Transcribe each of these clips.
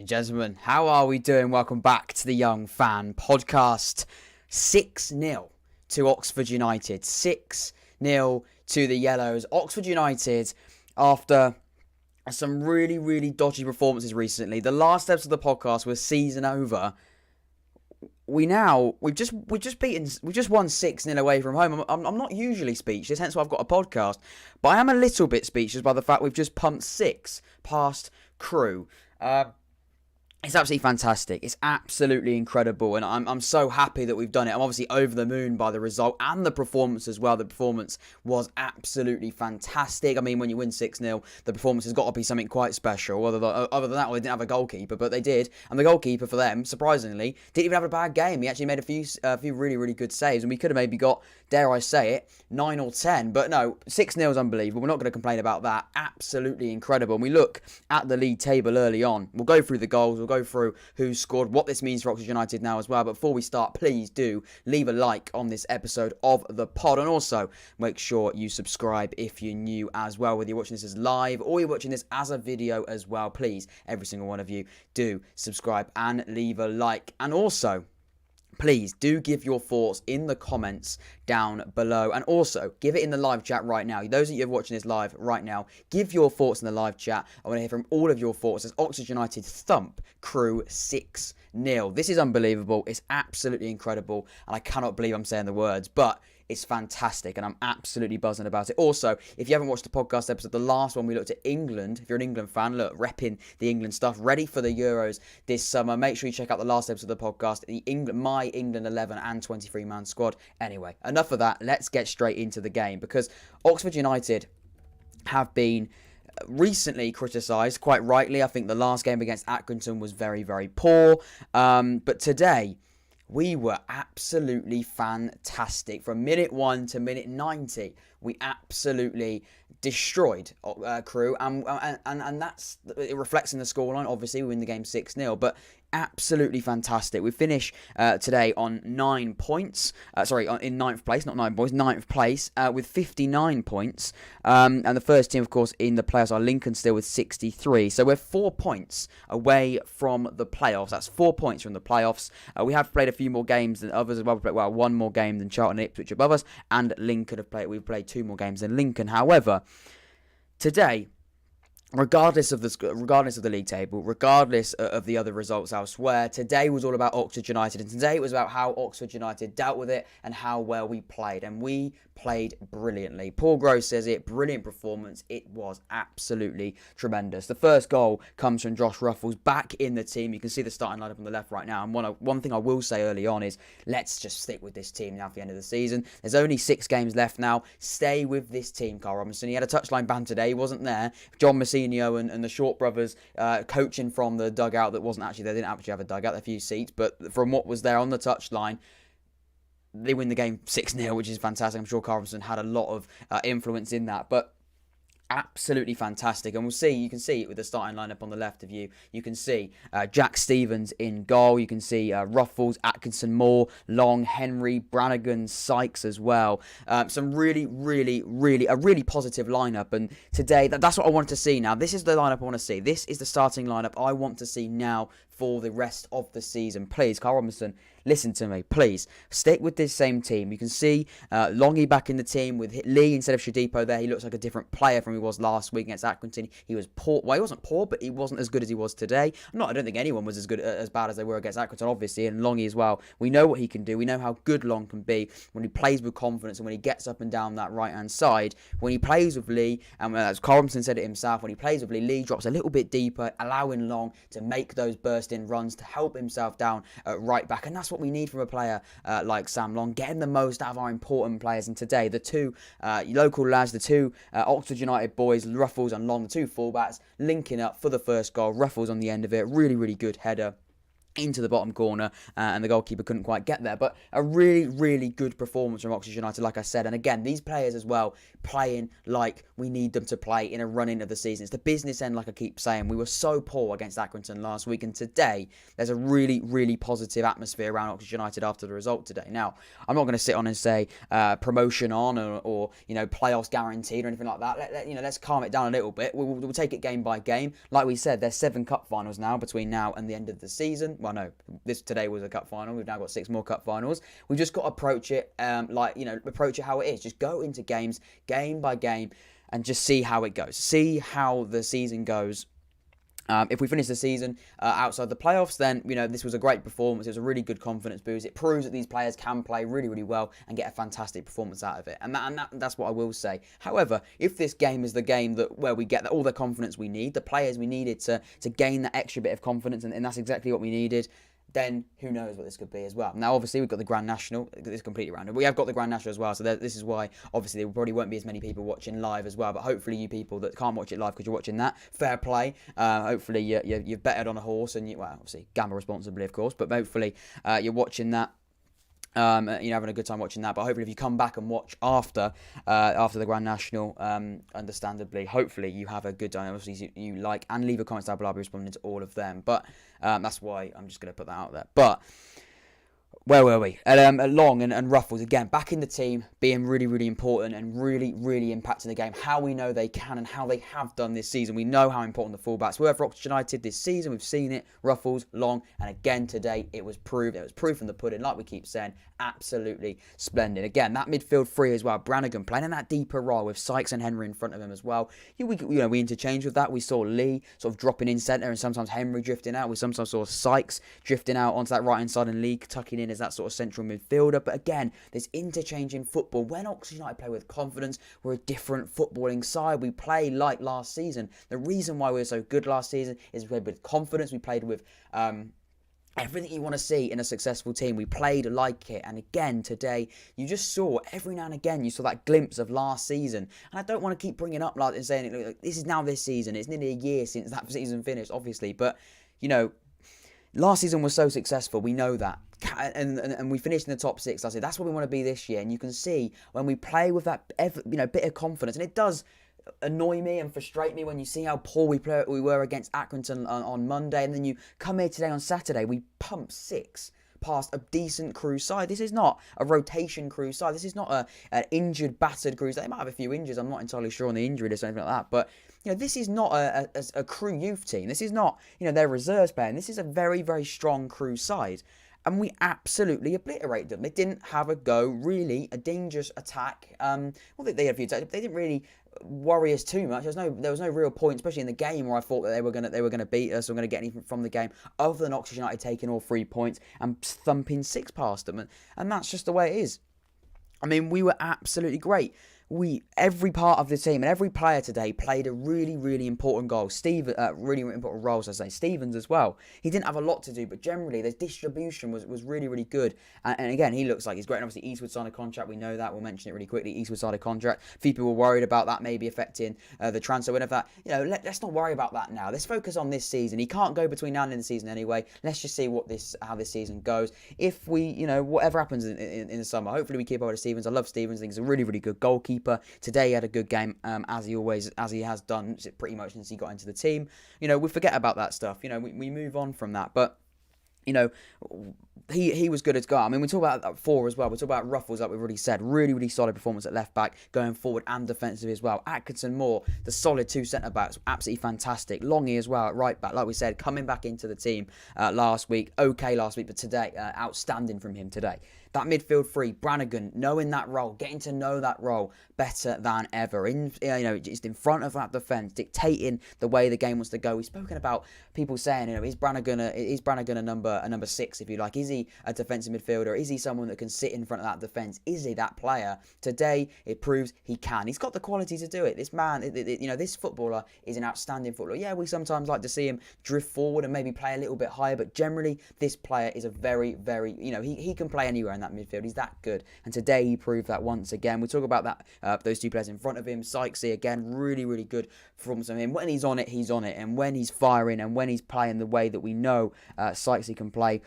and gentlemen, how are we doing? Welcome back to the Young Fan Podcast. 6-0 to Oxford United. 6-0 to the Yellows. Oxford United, after some really dodgy performances recently. The last episode of the podcast was season over. We've just won 6-0 away from home. I'm not usually speechless, hence why I've got a podcast. But I am a little bit speechless by the fact we've just pumped 6 past Crewe. It's absolutely fantastic. It's absolutely incredible, and I'm so happy that we've done it. I'm obviously over the moon by the result and the performance as well. The performance was absolutely fantastic. I mean, when you win 6-0, the performance has got to be something quite special. Other than that, well, they didn't have a goalkeeper, but they did. And the goalkeeper for them, surprisingly, didn't even have a bad game. He actually made a few really good saves, and we could have maybe got, dare I say it, 9 or 10. But no, 6-0 is unbelievable. We're not going to complain about that. Absolutely incredible. And we look at the league table early on. We'll go through the goals. We'll go through who scored, what this means for Oxford United now as well. But before we start, please do leave a like on this episode of the pod, and also make sure you subscribe if you're new as well, whether you're watching this as live or you're watching this as a video as well. Please, every single one of you, do subscribe and leave a like. And also, please do give your thoughts in the comments down below, and also give it in the live chat right now. Those of you who are watching this live right now, give your thoughts in the live chat. I want to hear from all of your thoughts as Oxford United thump Crewe 6-0. This is unbelievable. It's absolutely incredible, and I cannot believe I'm saying the words, but it's fantastic, and I'm absolutely buzzing about it. Also, if you haven't watched the podcast episode, the last one we looked at England, if you're an England fan, look, repping the England stuff, ready for the Euros this summer. Make sure you check out the last episode of the podcast, my England 11 and 23-man squad. Anyway, enough of that. Let's get straight into the game, because Oxford United have been recently criticised, quite rightly. I think the last game against Accrington was very poor. But today, we were absolutely fantastic. From minute 1 to minute 90, we absolutely destroyed Crewe, and that's, it reflects in the scoreline. Obviously, we win the game 6-0, but absolutely fantastic. We finish today on 9 points. In 9th place, not 9 points, 9th place with 59 points. And the first team, of course, in the playoffs are Lincoln still with 63. So we're 4 points away from the playoffs. That's 4 points from the playoffs. We have played a few more games than others as well. We played, one more game than Charlton and Ipswich above us, and Lincoln we've played 2 more games than Lincoln. However, today, regardless of the league table, regardless of the other results elsewhere, today was all about Oxford United, and today it was about how Oxford United dealt with it and how well we played, and we played brilliantly. Paul Gross says it, brilliant performance. It was absolutely tremendous. The first goal comes from Josh Ruffles, back in the team. You can see the starting lineup on the left right now, and one thing I will say early on is, let's just stick with this team now for the end of the season. There's only 6 games left now. Stay with this team, Carl Robinson. He had a touchline ban today. He wasn't there. John Messinio and the Short brothers coaching from the dugout that wasn't actually, they didn't actually have a dugout, a few seats, but from what was there on the touchline, they win the game 6-0, which is fantastic. I'm sure Carlson had a lot of influence in that, but absolutely fantastic. And you can see it with the starting lineup on the left of you. You can see Jack Stevens in goal. You can see Ruffles, Atkinson, Moore, Long, Henry, Brannigan, Sykes as well. Some really positive lineup. And today, that's what I want to see now. This is the lineup I want to see. This is the starting lineup I want to see now for the rest of the season. Please, Carl Robinson, listen to me, please. Stick with this same team. You can see Longy back in the team with Lee instead of Shodipo there. He looks like a different player from he was last week against Accrington. He was poor. Well, he wasn't poor, but he wasn't as good as he was today. I don't think anyone was as bad as they were against Accrington, obviously, and Longy as well. We know what he can do. We know how good Long can be when he plays with confidence and when he gets up and down that right-hand side. When he plays with Lee, and as Carl Robinson said it himself, when he plays with Lee, Lee drops a little bit deeper, allowing Long to make those burst-in runs to help himself down at right back. And that's what we need from a player like Sam Long, getting the most out of our important players. And today, the 2 local lads, the 2 Oxford United boys, Ruffles and Long, the 2 fullbacks, linking up for the first goal. Ruffles on the end of it, really good header. into the bottom corner, and the goalkeeper couldn't quite get there. But a really, really good performance from Oxford United, like I said. And again, these players as well, playing like we need them to play in a run-in of the season. It's the business end, like I keep saying. We were so poor against Accrington last week, and today there's a really, really positive atmosphere around Oxford United after the result today. Now, I'm not going to sit on and say promotion on or playoffs guaranteed or anything like that. Let's calm it down a little bit. We'll take it game by game. Like we said, there's 7 cup finals now between now and the end of the season. Well, no, today was a cup final. We've now got 6 more cup finals. We've just got to approach it approach it how it is. Just go into games, game by game, and just see how it goes. See how the season goes. If we finish the season outside the playoffs, then, this was a great performance. It was a really good confidence boost. It proves that these players can play really, really well and get a fantastic performance out of it. And that's what I will say. However, if this game is the game where we get all the confidence we need, the players we needed to gain that extra bit of confidence, and that's exactly what we needed, then who knows what this could be as well. Now, obviously, we've got the Grand National. It's completely random. We have got the Grand National as well, so this is why, obviously, there probably won't be as many people watching live as well, but hopefully you people that can't watch it live because you're watching that, fair play. Hopefully you've betted on a horse, and obviously, gamble responsibly, of course, but hopefully you're watching that. You're having a good time watching that, but hopefully if you come back and watch after the Grand National, understandably, hopefully you have a good time. Obviously you like and leave a comment down below. I'll be responding to all of them, but that's why I'm just going to put that out there. But where were we? Long and Ruffles, again, back in the team, being really, really important and really, really impacting the game. How we know they can and how they have done this season. We know how important the fullbacks were for Oxford United this season. We've seen it. Ruffles, Long, and again today, it was proved. It was proof in the pudding, like we keep saying. Absolutely splendid. Again, that midfield three as well. Brannigan playing in that deeper role with Sykes and Henry in front of him as well. We interchanged with that. We saw Lee sort of dropping in centre and sometimes Henry drifting out. We sometimes saw Sykes drifting out onto that right-hand side and Lee tucking in as that sort of central midfielder. But again, this interchange in football. When Oxford United play with confidence, we're a different footballing side. We play like last season. The reason why we were so good last season is we played with confidence. We played with everything you want to see in a successful team. We played like it. And again, today, you just saw, every now and again, you saw that glimpse of last season. And I don't want to keep bringing up and saying, look, this is now this season. It's nearly a year since that season finished, obviously. But, last season was so successful. We know that. And we finished in the top 6 last year. That's what we want to be this year. And you can see when we play with that bit of confidence, and it does annoy me and frustrate me when you see how poor we were against Accrington on Monday, and then you come here today on Saturday, we pump 6 past a decent Crewe side. This is not a rotation Crewe side. This is not an injured, battered Crewe side. They might have a few injuries. I'm not entirely sure on the injury list or anything like that, but this is not a Crewe youth team. This is not their reserves playing. This is a very, very strong Crewe side. And we absolutely obliterated them. They didn't have a go, really, a dangerous attack. They had a few attacks. They didn't really worry us too much. There was no real point, especially in the game, where I thought that they were gonna beat us or going to get anything from the game, other than Oxford United taking all 3 points and thumping 6 past them. And that's just the way it is. I mean, we were absolutely great. Every part of the team and every player today played a really, really important goal. Really important role, as I say. Stevens as well. He didn't have a lot to do, but generally the distribution was really, really good. And again, he looks like he's great. And obviously, Eastwood signed a contract. We know that. We'll mention it really quickly. Eastwood signed a contract. A few people were worried about that maybe affecting the transfer window. That let's not worry about that now. Let's focus on this season. He can't go between now and the end of the season anyway. Let's just see how this season goes. If we, whatever happens in the summer, hopefully we keep hold of Stevens. I love Stevens. I think he's a really, really good goalkeeper. Today he had a good game, as he has done pretty much since he got into the team. We forget about that stuff. We move on from that. But he was good as goal. I mean, we talk about that 4 as well. We talk about Ruffles, like we've already said. Really, really solid performance at left back, going forward and defensively as well. Atkinson Moore, the solid 2 centre backs, absolutely fantastic. Longy as well at right back, like we said, coming back into the team last week. Okay last week, but today, outstanding from him today. That midfield 3, Brannigan, knowing that role, getting to know that role better than ever. Just in front of that defence, dictating the way the game wants to go. We've spoken about people saying, is Brannigan a number 6, if you like? Is he a defensive midfielder? Is he someone that can sit in front of that defence? Is he that player? Today, it proves he can. He's got the quality to do it. This man, this footballer is an outstanding footballer. Yeah, we sometimes like to see him drift forward and maybe play a little bit higher, but generally, this player is a very, very, he can play anywhere in that that midfield. He's that good. And today he proved that once again. We talk about that those two players in front of him. Sykesy, again, really, really good performance from him. When he's on it, he's on it. And when he's firing and when he's playing the way that we know Sykesy can play,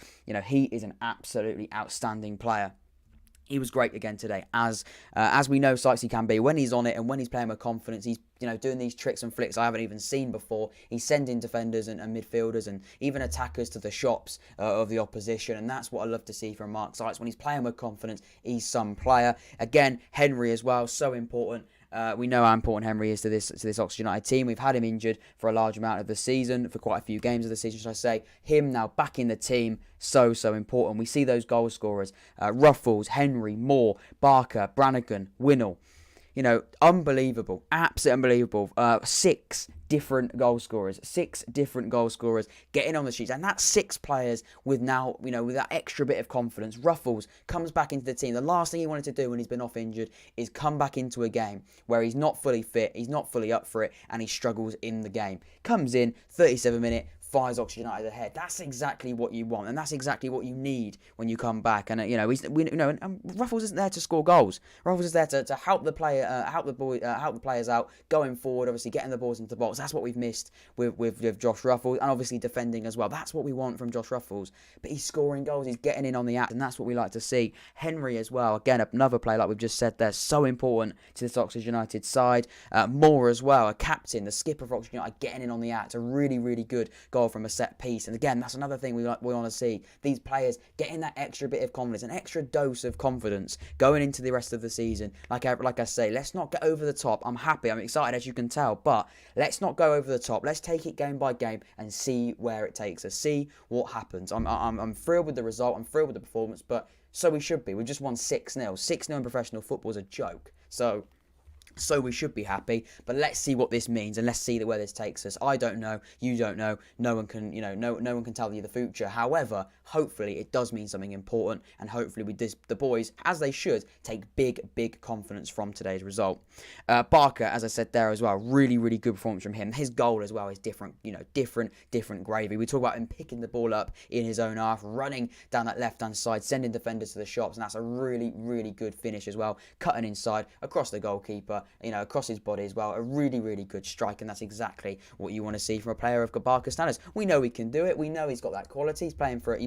he is an absolutely outstanding player. He was great again today, as we know Sykesy can be. When he's on it and when he's playing with confidence, he's doing these tricks and flicks I haven't even seen before. He's sending defenders and midfielders and even attackers to the shops of the opposition, and that's what I love to see from Mark Sykes. When he's playing with confidence, he's some player. Again, Henry as well, so important. We know how important Henry is to this Oxford United team. We've had him injured for a large amount of the season, for quite a few games of the season, should I say. Him now back in the team, so important. We see those goal scorers, Ruffles, Henry, Moore, Barker, Brannigan, Winnall. Unbelievable, absolutely unbelievable. 6 different goal scorers, getting on the sheets, and that's 6 players with now, with that extra bit of confidence. Ruffles comes back into the team. The last thing he wanted to do when he's been off injured is come back into a game where he's not fully fit, he's not fully up for it, and he struggles in the game. Comes in, 37-minute, fires Oxford United ahead. That's exactly what you want, and that's exactly what you need when you come back. And and Ruffles isn't there to score goals. Ruffles is there to help the help the players out going forward. Obviously, getting the balls into the box. That's what we've missed with Josh Ruffles, and obviously defending as well. That's what we want from Josh Ruffles. But he's scoring goals. He's getting in on the act, and that's what we like to see. Henry as well. Again, another player like we've just said there, so important to this Oxford United side. Moore as well, a captain, the skipper of Oxford United, getting in on the act. A really, really good goal from a set piece. And again, that's another thing we want to see. These players getting that extra bit of confidence, an extra dose of confidence going into the rest of the season. Like I say, let's not get over the top. I'm happy, I'm excited, as you can tell, but let's not go over the top. Let's take it game by game and see where it takes us. See what happens. I'm thrilled with the result. I'm thrilled with the performance, but so we should be. We just won 6-0. 6-0 in professional football is a joke. So we should be happy, but let's see what this means and let's see where this takes us. I don't know, you don't know, no one can, no one can tell you the future. However, hopefully it does mean something important, and hopefully the boys, as they should, take big confidence from today's result. Barker, as I said there as well, really, really good performance from him. His goal as well is different, different gravy. We talk about him picking the ball up in his own half, running down that left-hand side, sending defenders to the shops, and that's a really, really good finish as well. Cutting inside, across the goalkeeper, across his body as well. A really, really good strike, and that's exactly what you want to see from a player of Barker's standards. We know he can do it. We know he's got that quality. He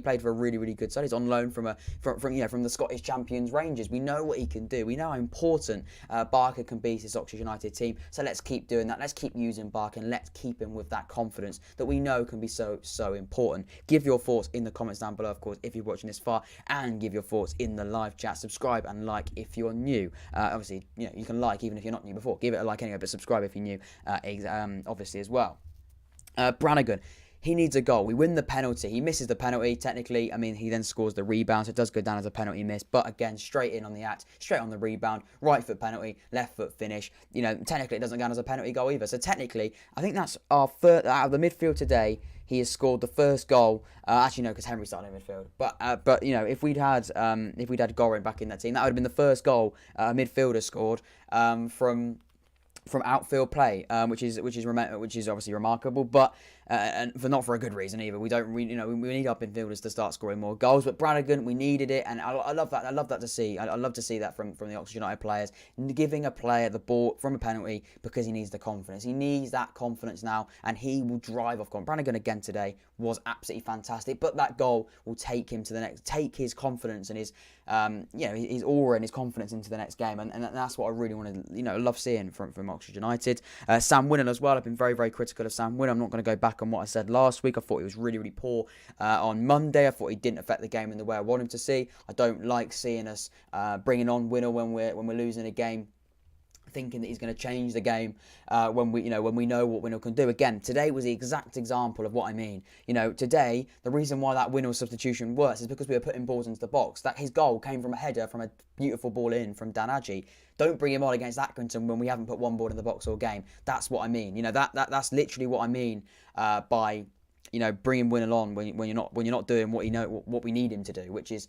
played for a really, really good side. He's on loan from the Scottish champions Rangers. We know what he can do. We know how important Barker can be to this Oxford United team. So let's keep doing that. Let's keep using Barker, and let's keep him with that confidence that we know can be so important. Give your thoughts in the comments down below, of course, if you're watching this far, and give your thoughts in the live chat. Subscribe and like if you're new. Obviously, you can like even if you're not new before. Give it a like anyway, but subscribe if you're new, obviously, as well. Brannigan, he needs a goal. We win the penalty. He misses the penalty, technically. I mean, he then scores the rebound, so it does go down as a penalty miss. But again, straight in on the act, straight on the rebound, right foot penalty, left foot finish. Technically, it doesn't go down as a penalty goal either. So technically, I think that's our first, out of the midfield today, he has scored the first goal. Actually, no, because Henry started in midfield. But if we'd had Gorin back in that team, that would have been the first goal a midfielder scored from outfield play, which is obviously remarkable, but not for a good reason either. We need our midfielders to start scoring more goals. But Brannigan, we needed it, and I love that. I love to see that from the Oxford United players, giving a player the ball from a penalty because he needs the confidence. He needs that confidence now, and he will drive off. Brannigan again today was absolutely fantastic, but that goal will take him to the next, take his confidence and his his aura and his confidence into the next game, and that's what I really want to love seeing from Oxford United. Sam Winnall as well. I've been very, very critical of Sam Winnall. I'm not going to go back on what I said last week. I thought he was really, really poor on Monday. I thought he didn't affect the game in the way I want him to see. I don't like seeing us bringing on Winnall when we're losing a game, thinking that he's going to change the game when we know what Winnall can do. Again, today was the exact example of what I mean. Today, the reason why that Winnall substitution works is because we were putting balls into the box. That his goal came from a header from a beautiful ball in from Dan Adji. Don't bring him on against Atkinson when we haven't put one ball in the box all game. That's what I mean. That's literally what I mean by bringing Winnall on when you're not doing what we need him to do, which is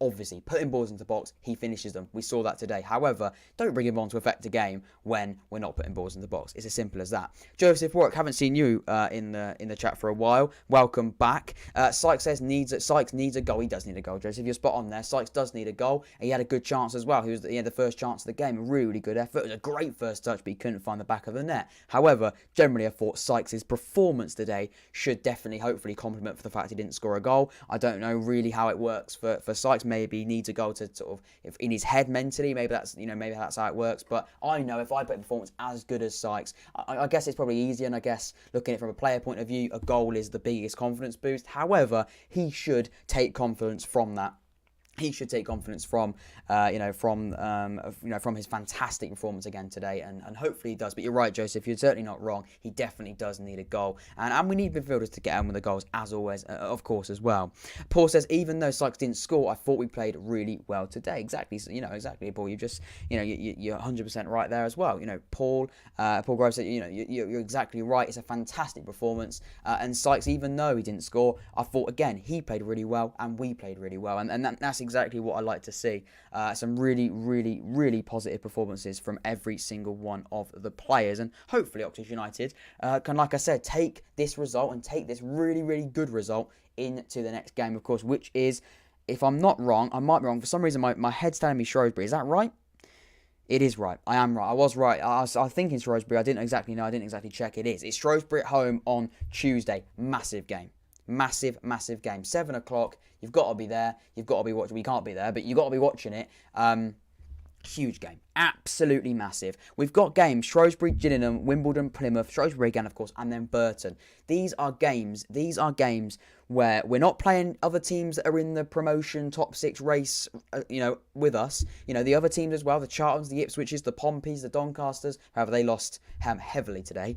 obviously putting balls into the box, he finishes them. We saw that today. However, don't bring him on to affect the game when we're not putting balls in the box. It's as simple as that. Joseph Warwick, haven't seen you in the chat for a while. Welcome back. Sykes says Sykes needs a goal. He does need a goal, Joseph. You're spot on there. Sykes does need a goal. And he had a good chance as well. He had the first chance of the game. A really good effort. It was a great first touch, but he couldn't find the back of the net. However, generally I thought Sykes' performance today should definitely, hopefully, compliment for the fact he didn't score a goal. I don't know really how it works for Sykes. Maybe he needs a goal to sort of, if in his head mentally, maybe that's how it works. But I know if I put a performance as good as Sykes, I guess it's probably easier, and I guess looking at it from a player point of view, a goal is the biggest confidence boost. However, he should take confidence from that. He should take confidence from his fantastic performance again today, and hopefully he does. But you're right, Joseph. You're certainly not wrong. He definitely does need a goal, and we need midfielders to get on with the goals as always, of course, as well. Paul says even though Sykes didn't score, I thought we played really well today. Exactly, exactly, Paul. You're 100% right there as well. Paul Grove said you're exactly right. It's a fantastic performance, and Sykes, even though he didn't score, I thought again he played really well, and we played really well, and that's exactly what I like to see. Some really, really, really positive performances from every single one of the players, and hopefully Oxford United can, like I said, take this result and take this really, really good result into the next game, of course, which is, if I'm not wrong, I might be wrong. For some reason, my head's telling me Shrewsbury. Is that right? It is right. I am right. I was right. I was thinking Shrewsbury. I didn't exactly know. I didn't exactly check. It is. It's Shrewsbury at home on Tuesday. Massive game. Massive, massive game. 7 o'clock. You've got to be there. You've got to be watching. We can't be there, but you've got to be watching it. Huge game. Absolutely massive. We've got games. Shrewsbury, Gillingham, Wimbledon, Plymouth, Shrewsbury again, of course, and then Burton. These are games where we're not playing other teams that are in the promotion top 6 race, with us. The other teams as well, the Charltons, the Ipswiches, the Pompeys, the Doncasters. However, they lost heavily today,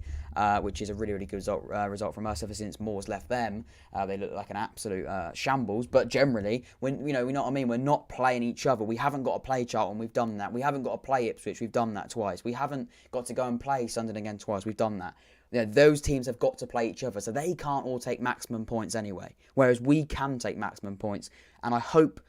which is a really, really good result from us. Ever since Moore's left them, they look like an absolute shambles. But generally, when you know what I mean, we're not playing each other. We haven't got to play Charlton. We've done that. We haven't got to play Ipswich. We've done that twice. We haven't got to go and play Sunderland again twice. We've done that. Those teams have got to play each other, so they can't all take maximum points anyway. Whereas we can take maximum points, and I hope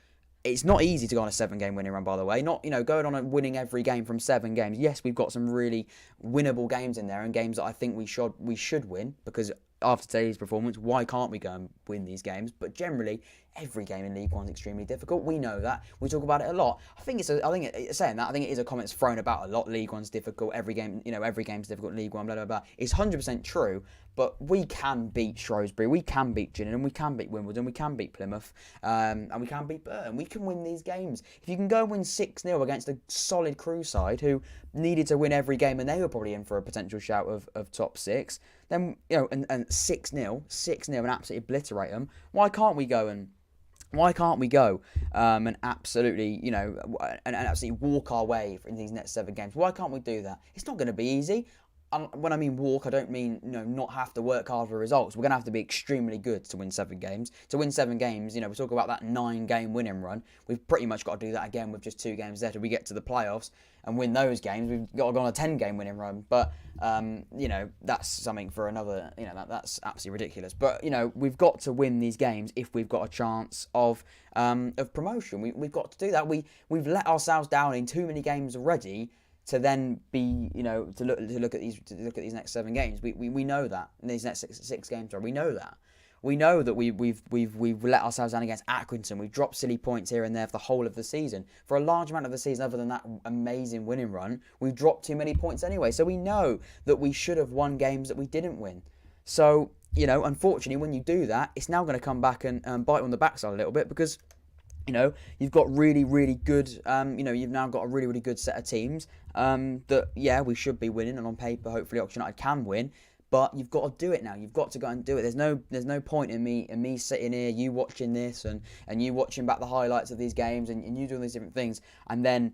it's not easy to go on a 7-game winning run. By the way, not going on and winning every game from 7 games. Yes, we've got some really winnable games in there, and games that I think we should win, because after today's performance, why can't we go and win these games? But generally, every game in League One is extremely difficult. We know that. We talk about it a lot. I think it is a comment that's thrown about a lot. League One's difficult. Every game's difficult in League One. Blah blah blah. It's 100% true. But we can beat Shrewsbury. We can beat Gillingham. We can beat Wimbledon. We can beat Plymouth. And we can beat Burton. We can win these games. If you can go and win 6-0 against a solid Crewe side who needed to win every game, and they were probably in for a potential shout of top 6, then and 6-0 and absolutely obliterate them. Why can't we go and absolutely, and absolutely walk our way in these next 7 games? Why can't we do that? It's not going to be easy. When I mean walk, I don't mean not have to work hard for results. We're going to have to be extremely good to win 7 games. To win 7 games, we talk about that 9-game winning run. We've pretty much got to do that again with just 2 games left. If we get to the playoffs and win those games, we've got to go on a 10-game winning run. But that's something for another. That's absolutely ridiculous. But we've got to win these games if we've got a chance of promotion. We've got to do that. We've let ourselves down in too many games already to then be, to look at these next 7 games. We know that in these next six games. We know that. We know that we've let ourselves down against Accrington. We've dropped silly points here and there for the whole of the season. For a large amount of the season, other than that amazing winning run, we've dropped too many points anyway. So we know that we should have won games that we didn't win. So, unfortunately, when you do that, it's now going to come back and bite on the backside a little bit, because you've got really, really good, you've now got a really, really good set of teams that, we should be winning, and on paper, hopefully, Oxford United can win. But you've got to do it now. You've got to go and do it. There's no point in me sitting here, you watching this, and you watching back the highlights of these games, and you doing these different things, and then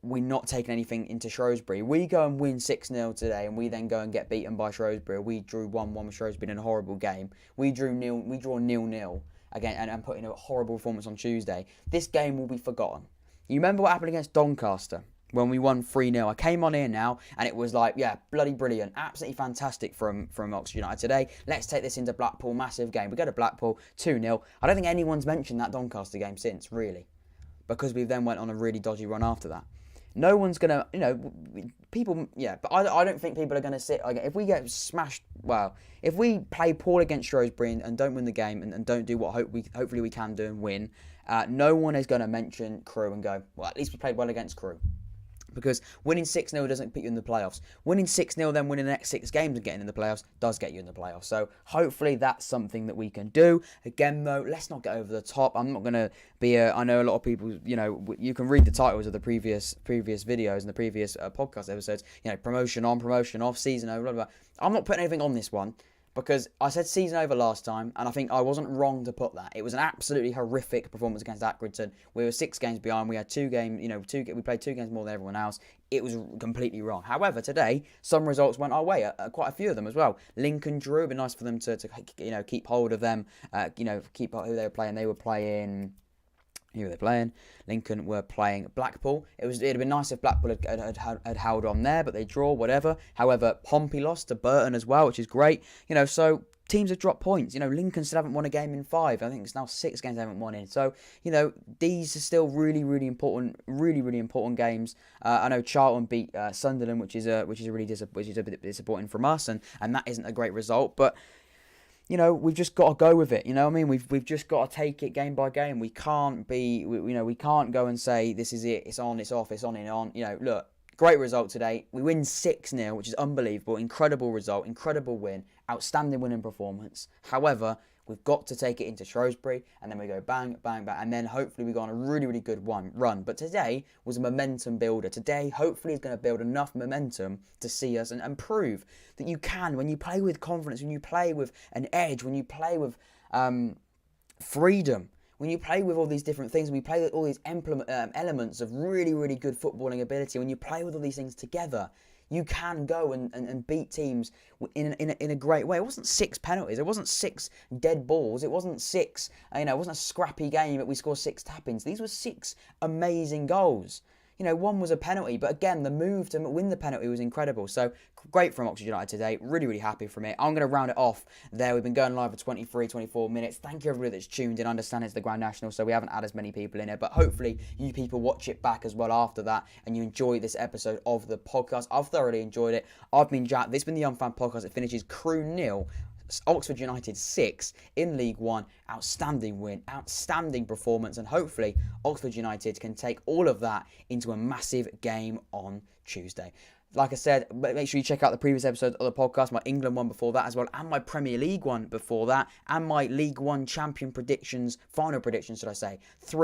we're not taking anything into Shrewsbury. We go and win 6-0 today, and we then go and get beaten by Shrewsbury. We drew 1-1 with Shrewsbury in a horrible game. We draw 0-0 again, and put in a horrible performance on Tuesday. This game will be forgotten. You remember what happened against Doncaster? when we won 3-0. I came on here now, and it was like, yeah, bloody brilliant. Absolutely fantastic from Oxford United today. Let's take this into Blackpool. Massive game. We go to Blackpool, 2-0. I don't think anyone's mentioned that Doncaster game since, really, because we then went on a really dodgy run after that. No one's going to, people, yeah, but I don't think people are going to sit, if we get smashed, well, if we play poor against Shrewsbury and don't win the game and don't do what hopefully we can do and win, no one is going to mention Crewe and go, well, at least we played well against Crewe. Because winning 6-0 doesn't put you in the playoffs. Winning 6-0, then winning the next 6 games and getting in the playoffs does get you in the playoffs. So hopefully that's something that we can do. Again, though, let's not get over the top. I'm not going to be I know a lot of people, you can read the titles of the previous videos and the previous podcast episodes. Promotion on, promotion off, season over, blah, blah, blah. I'm not putting anything on this one, because I said season over last time, and I think I wasn't wrong to put that. It was an absolutely horrific performance against Accrington. We were 6 games behind. We had 2 games, we played 2 games more than everyone else. It was completely wrong. However, today, some results went our way, quite a few of them as well. Lincoln drew. It'd be nice for them to keep hold of them, keep who they were playing. They were playing... Who were they playing? Lincoln were playing Blackpool. It'd have been nice if Blackpool had held on there, but they draw, whatever. However, Pompey lost to Burton as well, which is great. So teams have dropped points. Lincoln still haven't won a game in 5. I think it's now 6 games they haven't won in. So, these are still really, really important games. I know Charlton beat Sunderland, which is a bit disappointing from us, and that isn't a great result, but we've just got to go with it. We've just got to take it game by game. We can't we can't go and say this is it. It's on, it's off, it's on and on. Look, great result today. We win 6-0, which is unbelievable. Incredible result, incredible win, outstanding winning performance. However, we've got to take it into Shrewsbury, and then we go bang, bang, bang, and then hopefully we go on a really, really good run. But today was a momentum builder. Today, hopefully, is going to build enough momentum to see us and prove that you can, when you play with confidence, when you play with an edge, when you play with freedom, when you play with all these different things, when you play with all these elements of really, really good footballing ability, when you play with all these things together, you can go and beat teams in a great way. It wasn't 6 penalties. It wasn't 6 dead balls. It wasn't 6, it wasn't a scrappy game that we scored 6 tap-ins. These were 6 amazing goals. One was a penalty, but again, the move to win the penalty was incredible. So, great from Oxford United today. Really, really happy from it. I'm going to round it off there. We've been going live for 23, 24 minutes. Thank you, everybody that's tuned in. I understand it's the Grand National, so we haven't had as many people in it, but hopefully you people watch it back as well after that, and you enjoy this episode of the podcast. I've thoroughly enjoyed it. I've been Jack. This has been the Young Fan Podcast. It finishes Crewe 0. Oxford United 6 in League One. Outstanding win, outstanding performance, and hopefully Oxford United can take all of that into a massive game on Tuesday. Like I said, make sure you check out the previous episodes of the podcast, my England one before that as well, and my Premier League one before that, and my League One champion predictions, final predictions should I say. 3